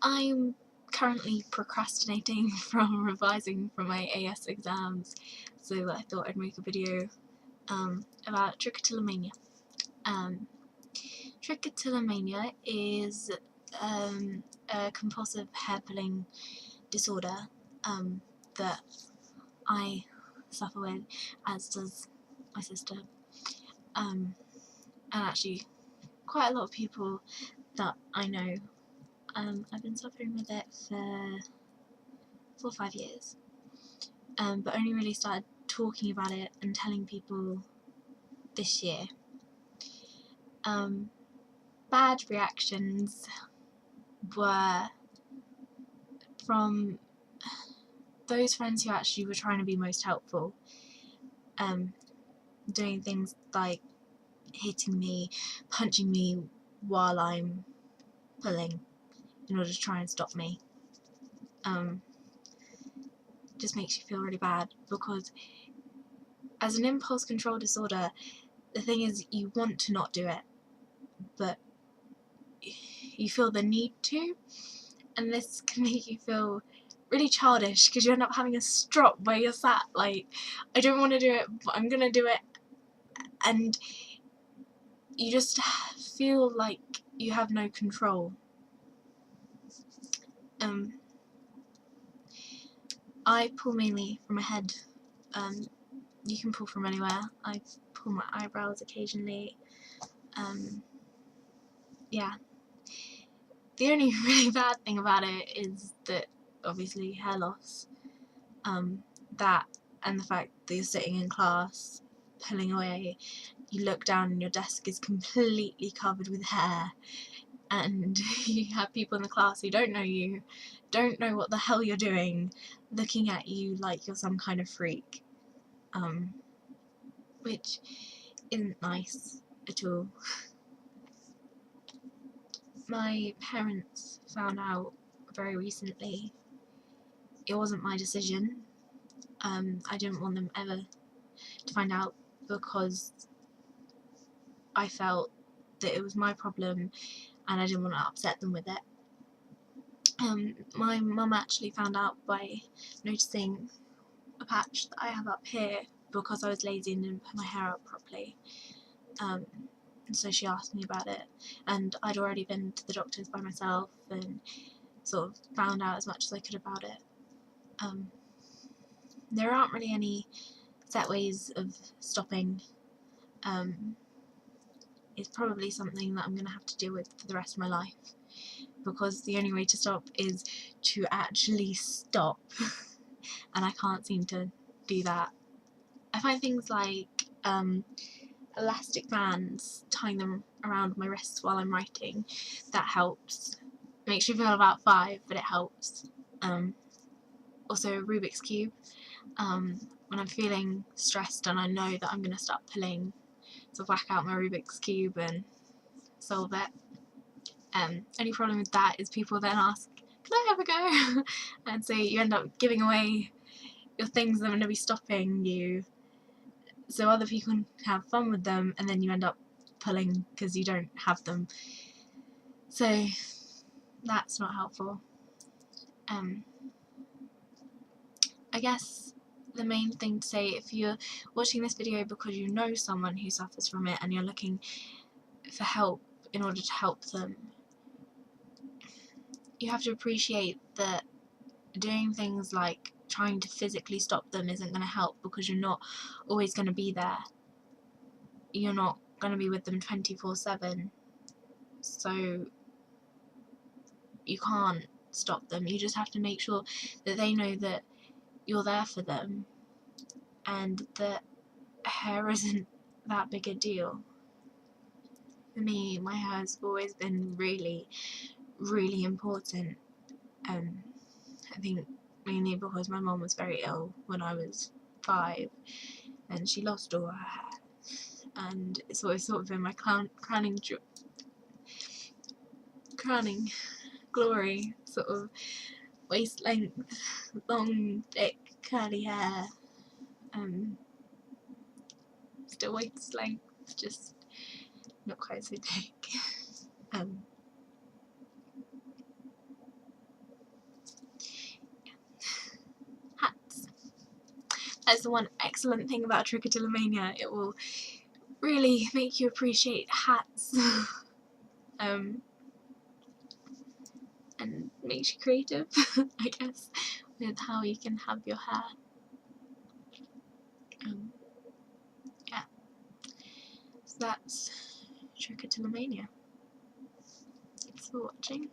I'm currently procrastinating from revising for my AS exams, so I thought I'd make a video about trichotillomania. Trichotillomania is a compulsive hair pulling disorder that I suffer with, as does my sister, and actually quite a lot of people that I know. I've been suffering with it for 4 or 5 years, but only really started talking about it and telling people this year. Bad reactions were from those friends who actually were trying to be most helpful, doing things like hitting me, punching me while I'm pulling in order to try and stop me. Just makes you feel really bad, because as an impulse control disorder, the thing is, you want to not do it, but you feel the need to, and this can make you feel really childish because you end up having a strop where you're sat like, I don't want to do it, but I'm gonna do it, and you just feel like you have no control. I pull mainly from my head. You can pull from anywhere. I pull my eyebrows occasionally. Yeah. The only really bad thing about it is that obviously hair loss. That and the fact that you're sitting in class pulling away, you look down and your desk is completely covered with hair, and you have people in the class who don't know you, don't know what the hell you're doing, looking at you like you're some kind of freak, which isn't nice at all. My parents found out very recently. It wasn't my decision. I didn't want them ever to find out, because I felt that it was my problem and I didn't want to upset them with it. My mum actually found out by noticing a patch that I have up here, because I was lazy and didn't put my hair up properly. So she asked me about it, and I'd already been to the doctors by myself and sort of found out as much as I could about it. There aren't really any set ways of stopping. It's probably something that I'm going to have to deal with for the rest of my life, because the only way to stop is to actually stop, and I can't seem to do that. I find things like elastic bands, tying them around my wrists while I'm writing, that helps. It makes you feel about 5, but it helps. Also Rubik's Cube. When I'm feeling stressed and I know that I'm going to start pulling, so whack out my Rubik's Cube and solve it. Only problem with that is people then ask, can I have a go? And so you end up giving away your things that are going to be stopping you, so other people can have fun with them, and then you end up pulling because you don't have them. So that's not helpful. I guess the main thing to say, if you're watching this video because you know someone who suffers from it and you're looking for help in order to help them, you have to appreciate that doing things like trying to physically stop them isn't going to help, because you're not always going to be there. You're not going to be with them 24/7, so you can't stop them. You just have to make sure that they know that you're there for them and that hair isn't that big a deal. For me, my hair has always been really, really important. I think mainly because my mum was very ill when I was 5 and she lost all her hair, and it's always sort of been my crowning glory, sort of waist length, long, thick, curly hair. Still waist length, just not quite so thick. That's the one excellent thing about Trichotillomania. It will really make you appreciate hats. And makes you creative, I guess, with how you can have your hair. Yeah. So that's Trichotillomania. Thanks for watching.